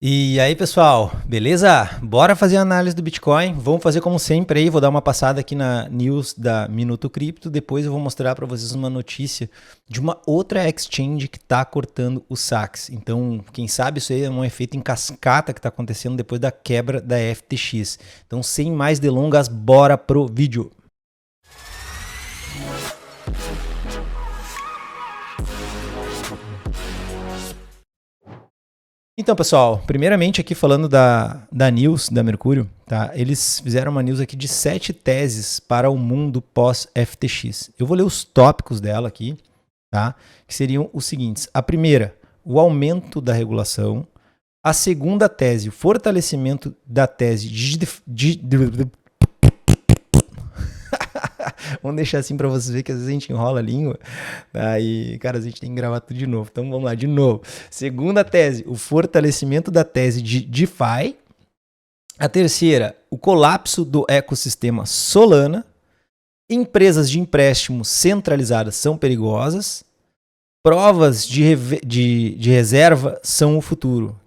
E aí, pessoal, beleza? Bora fazer a análise do Bitcoin. Vamos fazer como sempre aí, vou dar uma passada aqui na news da Minuto Cripto, depois eu vou mostrar para vocês uma notícia de uma outra exchange que está cortando os saques. Então, quem sabe isso aí é um efeito em cascata que está acontecendo depois da quebra da FTX. Então, sem mais delongas, bora pro vídeo. Então, pessoal, primeiramente aqui falando da news da Mercúrio, tá? Eles fizeram uma news aqui de 7 teses para o mundo pós-FTX. Eu vou ler os tópicos dela aqui, tá? Que seriam os seguintes. A primeira, o aumento da regulação. A segunda tese, o fortalecimento da tese Vamos deixar assim para vocês verem que às vezes a gente enrola a língua. Aí, cara, a gente tem que gravar tudo de novo. Então vamos lá, de novo. Segunda tese, o fortalecimento da tese de DeFi. A terceira, o colapso do ecossistema Solana. Empresas de empréstimo centralizadas são perigosas. Provas de reserva são o futuro.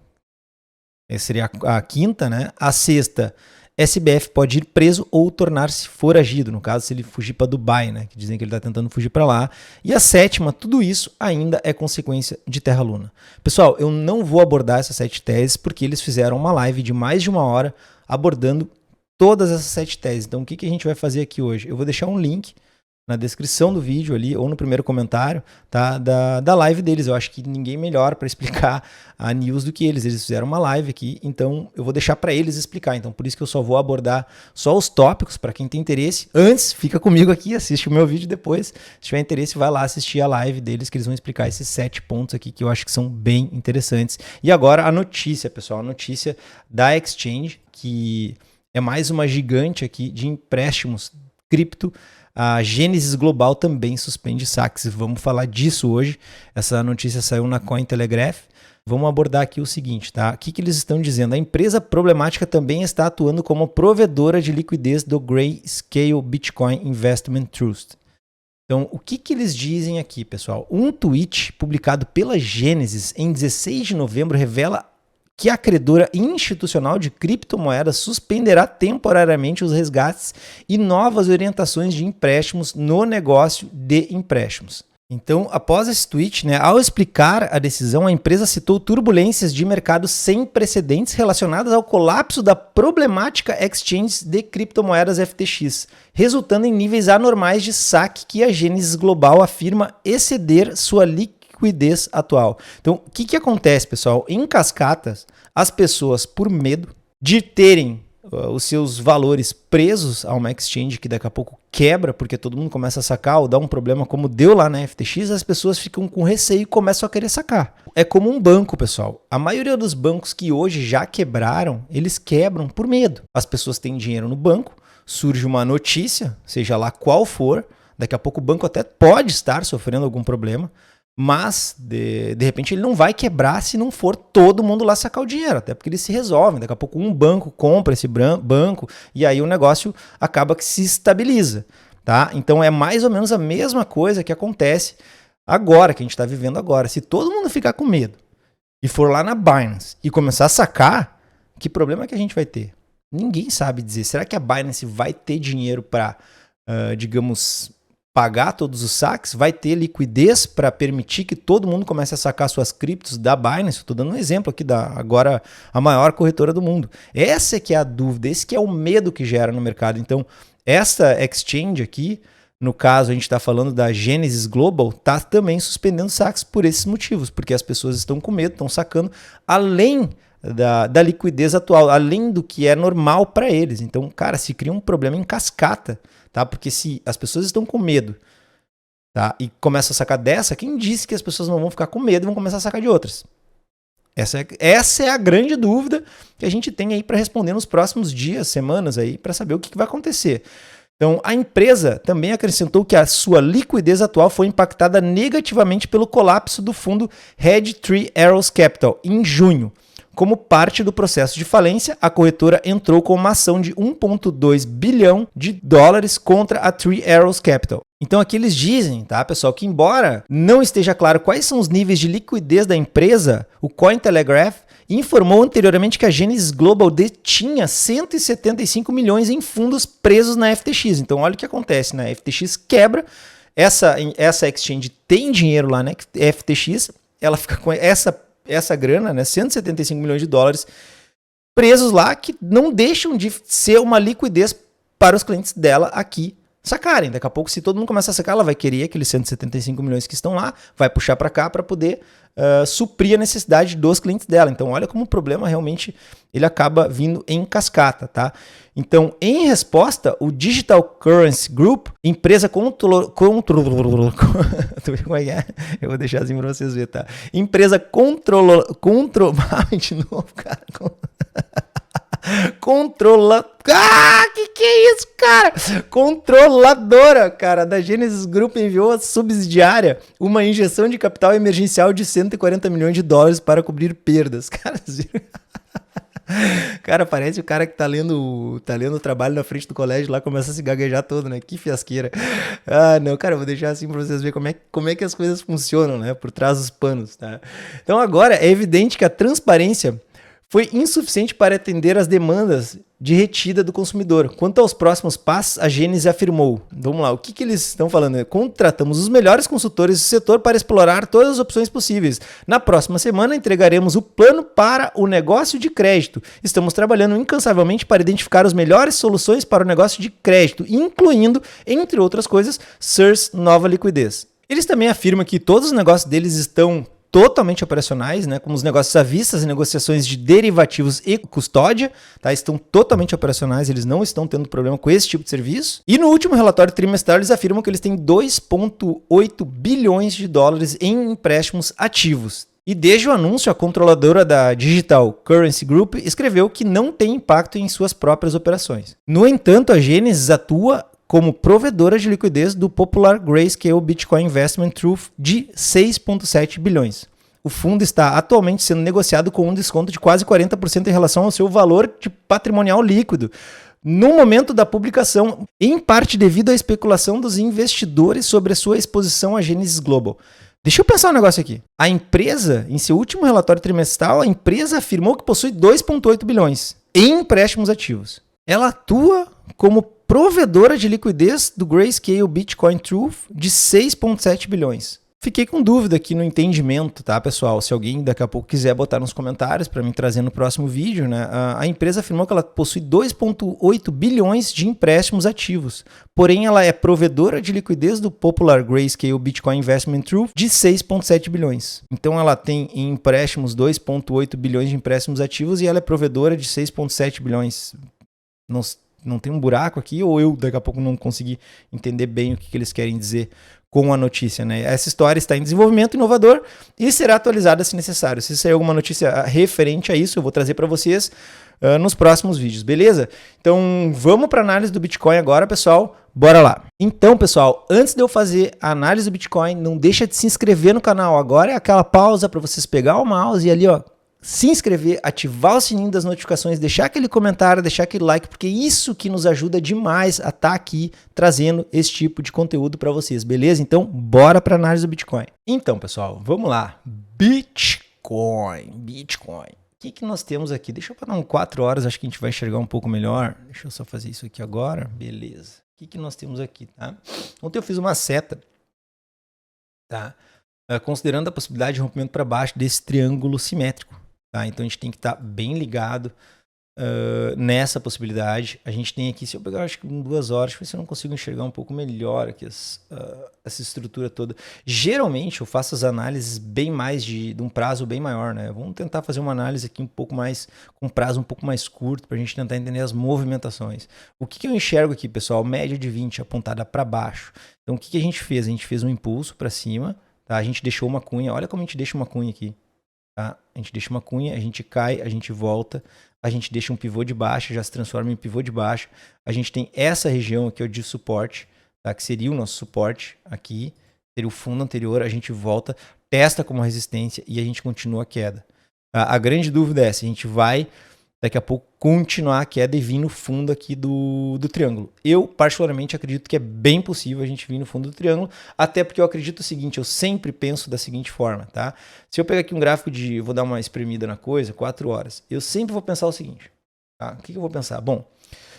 Essa seria a quinta, né? A sexta, SBF pode ir preso ou tornar-se foragido, no caso, se ele fugir para Dubai, né? Que dizem que ele está tentando fugir para lá. E a sétima, tudo isso ainda é consequência de Terra Luna. Pessoal, eu não vou abordar essas 7 teses porque eles fizeram uma live de mais de 1 hora abordando todas essas 7 teses. Então, o que a gente vai fazer aqui hoje? Eu vou deixar um link na descrição do vídeo ali, ou no primeiro comentário, tá, da live deles. Eu acho que ninguém melhor para explicar a news do que eles. Eles fizeram uma live aqui, então eu vou deixar para eles explicar. Então por isso que eu só vou abordar só os tópicos, para quem tem interesse. Antes, fica comigo aqui, assiste o meu vídeo depois. Se tiver interesse, vai lá assistir a live deles, que eles vão explicar esses 7 pontos aqui, que eu acho que são bem interessantes. E agora a notícia, pessoal, a notícia da Exchange, que é mais uma gigante aqui de empréstimos cripto. A Gênesis Global também suspende saques. Vamos falar disso hoje. Essa notícia saiu na Cointelegraph. Vamos abordar aqui o seguinte, tá? O que eles estão dizendo? A empresa problemática também está atuando como provedora de liquidez do Grayscale Bitcoin Investment Trust. Então, o que eles dizem aqui, pessoal? Um tweet publicado pela Gênesis em 16 de novembro revela que a credora institucional de criptomoedas suspenderá temporariamente os resgates e novas orientações de empréstimos no negócio de empréstimos. Então, após esse tweet, né, ao explicar a decisão, a empresa citou turbulências de mercado sem precedentes relacionadas ao colapso da problemática exchange de criptomoedas FTX, resultando em níveis anormais de saque que a Gênesis Global afirma exceder sua liquidez atual. Então, o que acontece, pessoal? Em cascatas, as pessoas, por medo de terem os seus valores presos a uma exchange que daqui a pouco quebra, porque todo mundo começa a sacar ou dá um problema como deu lá na FTX, as pessoas ficam com receio e começam a querer sacar. É como um banco, pessoal. A maioria dos bancos que hoje já quebraram, eles quebram por medo. As pessoas têm dinheiro no banco, surge uma notícia, seja lá qual for, daqui a pouco o banco até pode estar sofrendo algum problema, mas, de repente, ele não vai quebrar se não for todo mundo lá sacar o dinheiro, até porque eles se resolvem. Daqui a pouco um banco compra esse banco e aí o negócio acaba que se estabiliza. Tá? Então é mais ou menos a mesma coisa que acontece agora, que a gente está vivendo agora. Se todo mundo ficar com medo e for lá na Binance e começar a sacar, que problema que a gente vai ter? Ninguém sabe dizer. Será que a Binance vai ter dinheiro para, digamos, pagar todos os saques? Vai ter liquidez para permitir que todo mundo comece a sacar suas criptos da Binance? Estou dando um exemplo aqui da agora a maior corretora do mundo. Essa é que é a dúvida, esse que é o medo que gera no mercado. Então, essa exchange aqui, no caso a gente está falando da Gênesis Global, está também suspendendo saques por esses motivos, porque as pessoas estão com medo, estão sacando além da liquidez atual, além do que é normal para eles. Então, cara, se cria um problema em cascata. Tá? Porque se as pessoas estão com medo, tá? E começam a sacar dessa, quem disse que as pessoas não vão ficar com medo e vão começar a sacar de outras? Essa é a grande dúvida que a gente tem aí para responder nos próximos dias, semanas aí, para saber o que vai acontecer. Então, a empresa também acrescentou que a sua liquidez atual foi impactada negativamente pelo colapso do fundo Red Tree Arrows Capital em junho. Como parte do processo de falência, a corretora entrou com uma ação de 1,2 bilhão de dólares contra a Three Arrows Capital. Então aqui eles dizem, tá, pessoal, que embora não esteja claro quais são os níveis de liquidez da empresa, o Cointelegraph informou anteriormente que a Genesis Global detinha 175 milhões em fundos presos na FTX. Então olha o que acontece, né? A FTX quebra, essa exchange tem dinheiro lá, né? FTX, ela fica com essa grana, né? 175 milhões de dólares presos lá, que não deixam de ser uma liquidez para os clientes dela aqui sacarem. Daqui a pouco, se todo mundo começar a sacar, ela vai querer aqueles 175 milhões que estão lá, vai puxar para cá para poder suprir a necessidade dos clientes dela. Então, olha como o problema realmente ele acaba vindo em cascata, tá? Então, em resposta, o Digital Currency Group, empresa eu vou deixar assim para vocês verem, tá? Empresa de novo, cara. Que é isso, cara? Controladora, cara, da Genesis Group enviou à subsidiária uma injeção de capital emergencial de 140 milhões de dólares para cobrir perdas. Cara, parece o cara que tá lendo o trabalho na frente do colégio lá, começa a se gaguejar todo, né? Que fiasqueira. Ah, não, cara, eu vou deixar assim pra vocês verem como é que as coisas funcionam, né? Por trás dos panos, tá? Então agora é evidente que a transparência foi insuficiente para atender às demandas de retida do consumidor. Quanto aos próximos passos, a Genesis afirmou. Vamos lá, o que eles estão falando? Contratamos os melhores consultores do setor para explorar todas as opções possíveis. Na próxima semana, entregaremos o plano para o negócio de crédito. Estamos trabalhando incansavelmente para identificar as melhores soluções para o negócio de crédito, incluindo, entre outras coisas, SURS Nova Liquidez. Eles também afirmam que todos os negócios deles estão totalmente operacionais, né, como os negócios à vista, as negociações de derivativos e custódia, tá, estão totalmente operacionais, eles não estão tendo problema com esse tipo de serviço. E no último relatório trimestral eles afirmam que eles têm 2,8 bilhões de dólares em empréstimos ativos. E desde o anúncio, a controladora da Digital Currency Group escreveu que não tem impacto em suas próprias operações. No entanto, a Genesis atua como provedora de liquidez do popular Grayscale Bitcoin Investment Trust de 6,7 bilhões. O fundo está atualmente sendo negociado com um desconto de quase 40% em relação ao seu valor de patrimonial líquido no momento da publicação, em parte devido à especulação dos investidores sobre a sua exposição à Genesis Global. Deixa eu pensar um negócio aqui. A empresa, em seu último relatório trimestral, a empresa afirmou que possui 2,8 bilhões em empréstimos ativos. Ela atua como provedora de liquidez do Grayscale Bitcoin Trust de 6,7 bilhões. Fiquei com dúvida aqui no entendimento, tá, pessoal? Se alguém daqui a pouco quiser botar nos comentários para mim trazer no próximo vídeo, né? A empresa afirmou que ela possui 2,8 bilhões de empréstimos ativos. Porém, ela é provedora de liquidez do popular Grayscale Bitcoin Investment Trust de 6,7 bilhões. Então, ela tem em empréstimos 2,8 bilhões de empréstimos ativos e ela é provedora de 6,7 bilhões. Não tem um buraco aqui, ou eu daqui a pouco não consegui entender bem o que eles querem dizer com a notícia, né? Essa história está em desenvolvimento inovador e será atualizada se necessário. Se sair alguma notícia referente a isso, eu vou trazer para vocês nos próximos vídeos, beleza? Então vamos para a análise do Bitcoin agora, pessoal. Bora lá. Então, pessoal, antes de eu fazer a análise do Bitcoin, não deixa de se inscrever no canal. Agora é aquela pausa para vocês pegar o mouse e ali, ó, se inscrever, ativar o sininho das notificações, deixar aquele comentário, deixar aquele like, porque é isso que nos ajuda demais a estar aqui trazendo esse tipo de conteúdo para vocês, beleza? Então, bora para a análise do Bitcoin. Então, pessoal, vamos lá. Bitcoin. O que nós temos aqui? Deixa eu parar 4 horas, acho que a gente vai enxergar um pouco melhor. Deixa eu só fazer isso aqui agora. Beleza. O que nós temos aqui, tá? Ontem eu fiz uma seta, tá? Considerando a possibilidade de rompimento para baixo desse triângulo simétrico. Tá? Então a gente tem que estar bem ligado nessa possibilidade. A gente tem aqui, se eu pegar acho que em 2 horas, deixa eu ver se eu não consigo enxergar um pouco melhor aqui essa estrutura toda. Geralmente eu faço as análises bem mais de um prazo bem maior, né? Vamos tentar fazer uma análise aqui um pouco mais, com um prazo um pouco mais curto, para a gente tentar entender as movimentações. O que eu enxergo aqui, pessoal? Média de 20 apontada para baixo. Então o que a gente fez? A gente fez um impulso para cima, tá? A gente deixou uma cunha, olha como a gente deixa uma cunha aqui. Tá? A gente deixa uma cunha, a gente cai, a gente volta, a gente deixa um pivô de baixo, já se transforma em pivô de baixo. A gente tem essa região aqui de suporte, tá? Que seria o nosso suporte aqui, seria o fundo anterior, a gente volta, testa como resistência e a gente continua a queda. A grande dúvida é se a gente vai daqui a pouco continuar a queda e vir no fundo aqui do triângulo. Eu particularmente acredito que é bem possível a gente vir no fundo do triângulo, até porque eu acredito o seguinte, eu sempre penso da seguinte forma, tá? Se eu pegar aqui um gráfico de, vou dar uma espremida na coisa, 4 horas, eu sempre vou pensar o seguinte, tá? O que eu vou pensar? Bom,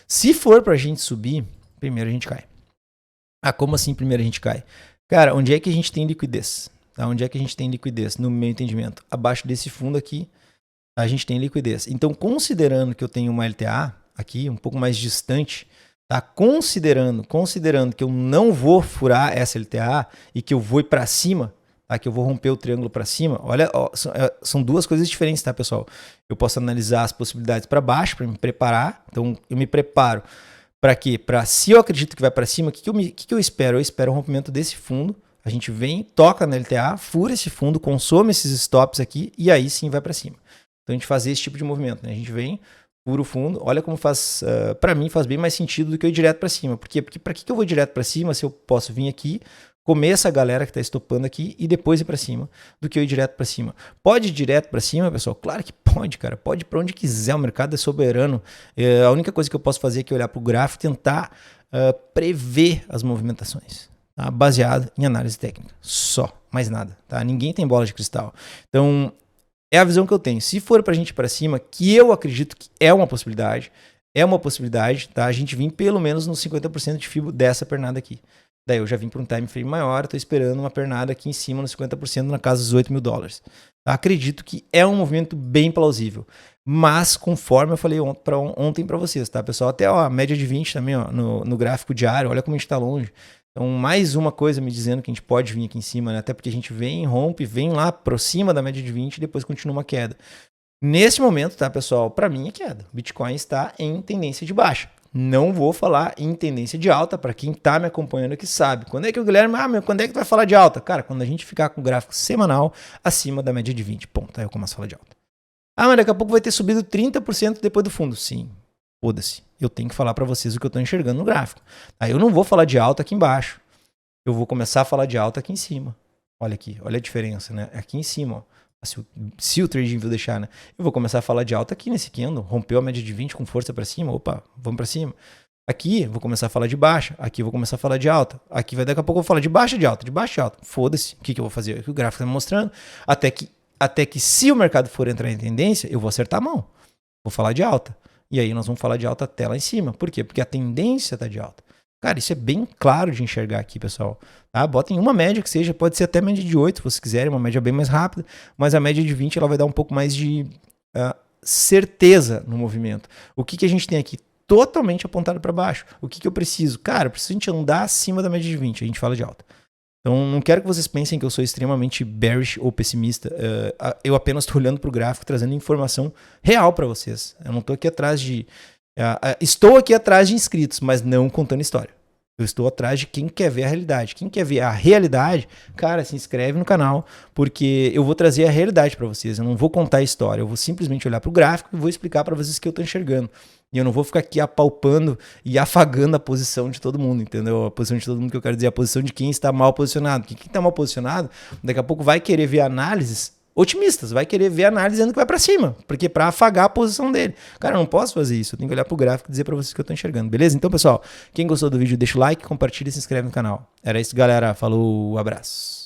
se for pra gente subir, primeiro a gente cai. Ah, como assim primeiro a gente cai? Cara, onde é que a gente tem liquidez? Tá? Onde é que a gente tem liquidez? No meu entendimento, abaixo desse fundo aqui, a gente tem liquidez. Então, considerando que eu tenho uma LTA aqui, um pouco mais distante, tá? Considerando que eu não vou furar essa LTA e que eu vou ir para cima, tá? Que eu vou romper o triângulo para cima. Olha, ó, são duas coisas diferentes, tá, pessoal? Eu posso analisar as possibilidades para baixo, para me preparar. Então, eu me preparo para quê? Para, se eu acredito que vai para cima, o que eu espero? Eu espero o rompimento desse fundo. A gente vem, toca na LTA, fura esse fundo, consome esses stops aqui e aí sim vai para cima. Então a gente faz esse tipo de movimento, né? A gente vem, fura o fundo, olha como faz, para mim faz bem mais sentido do que eu ir direto para cima. Por quê? Porque para que eu vou direto para cima se eu posso vir aqui, comer essa galera que está estopando aqui e depois ir para cima, do que eu ir direto para cima. Pode ir direto para cima, pessoal? Claro que pode, cara. Pode ir para onde quiser, o mercado é soberano. A única coisa que eu posso fazer aqui é olhar para o gráfico e tentar prever as movimentações, tá? Baseado em análise técnica. Só, mais nada, tá? Ninguém tem bola de cristal. Então, é a visão que eu tenho. Se for pra gente ir pra cima, que eu acredito que é uma possibilidade, tá? A gente vir pelo menos nos 50% de FIBO dessa pernada aqui. Daí eu já vim para um time frame maior, tô esperando uma pernada aqui em cima nos 50% na casa dos $8 mil. Tá? Acredito que é um movimento bem plausível. Mas conforme eu falei ontem para vocês, tá, pessoal? Até ó, a média de 20 também, ó, no gráfico diário, olha como a gente tá longe. Então, mais uma coisa me dizendo que a gente pode vir aqui em cima, né? Até porque a gente vem, rompe, vem lá, aproxima da média de 20 e depois continua uma queda. Nesse momento, tá, pessoal? Para mim é queda. O Bitcoin está em tendência de baixa. Não vou falar em tendência de alta, para quem tá me acompanhando aqui sabe. Quando é que o Guilherme, quando é que tu vai falar de alta? Cara, quando a gente ficar com o gráfico semanal acima da média de 20, ponto. Aí eu começo a falar de alta. Mas daqui a pouco vai ter subido 30% depois do fundo. Sim, foda-se. Eu tenho que falar para vocês o que eu tô enxergando no gráfico. Aí eu não vou falar de alta aqui embaixo. Eu vou começar a falar de alta aqui em cima. Olha aqui, olha a diferença, né? Aqui em cima, ó. Se o TradingView deixar, né? Eu vou começar a falar de alta aqui nesse candle. Rompeu a média de 20 com força para cima. Opa, vamos para cima. Aqui, vou começar a falar de baixa. Aqui, vou começar a falar de alta. Aqui, daqui a pouco, eu vou falar de baixa, de alta, de baixa, de alta. Foda-se. O que eu vou fazer? Aqui o gráfico está me mostrando. Até que se o mercado for entrar em tendência, eu vou acertar a mão. Vou falar de alta. E aí, nós vamos falar de alta até lá em cima. Por quê? Porque a tendência está de alta. Cara, isso é bem claro de enxergar aqui, pessoal. Tá? Botem uma média que seja, pode ser até média de 8, se vocês quiserem, uma média bem mais rápida, mas a média de 20 ela vai dar um pouco mais de certeza no movimento. O que a gente tem aqui? Totalmente apontado para baixo. O que eu preciso? Cara, eu preciso a gente andar acima da média de 20, a gente fala de alta. Então, não quero que vocês pensem que eu sou extremamente bearish ou pessimista. Eu apenas estou olhando para o gráfico, trazendo informação real para vocês. Eu não estou aqui atrás de... estou aqui atrás de inscritos, mas não contando história. Eu estou atrás de quem quer ver a realidade. Quem quer ver a realidade, cara, se inscreve no canal, porque eu vou trazer a realidade para vocês. Eu não vou contar a história, eu vou simplesmente olhar para o gráfico e vou explicar para vocês o que eu estou enxergando. E eu não vou ficar aqui apalpando e afagando a posição de todo mundo, entendeu? A posição de todo mundo que eu quero dizer, a posição de quem está mal posicionado. Porque quem está mal posicionado, daqui a pouco vai querer ver análises otimistas, vai querer ver a análise dizendo que vai para cima, porque para afagar a posição dele. Cara, eu não posso fazer isso, eu tenho que olhar pro gráfico e dizer para vocês que eu tô enxergando, beleza? Então, pessoal, quem gostou do vídeo, deixa o like, compartilha e se inscreve no canal. Era isso, galera. Falou, abraço.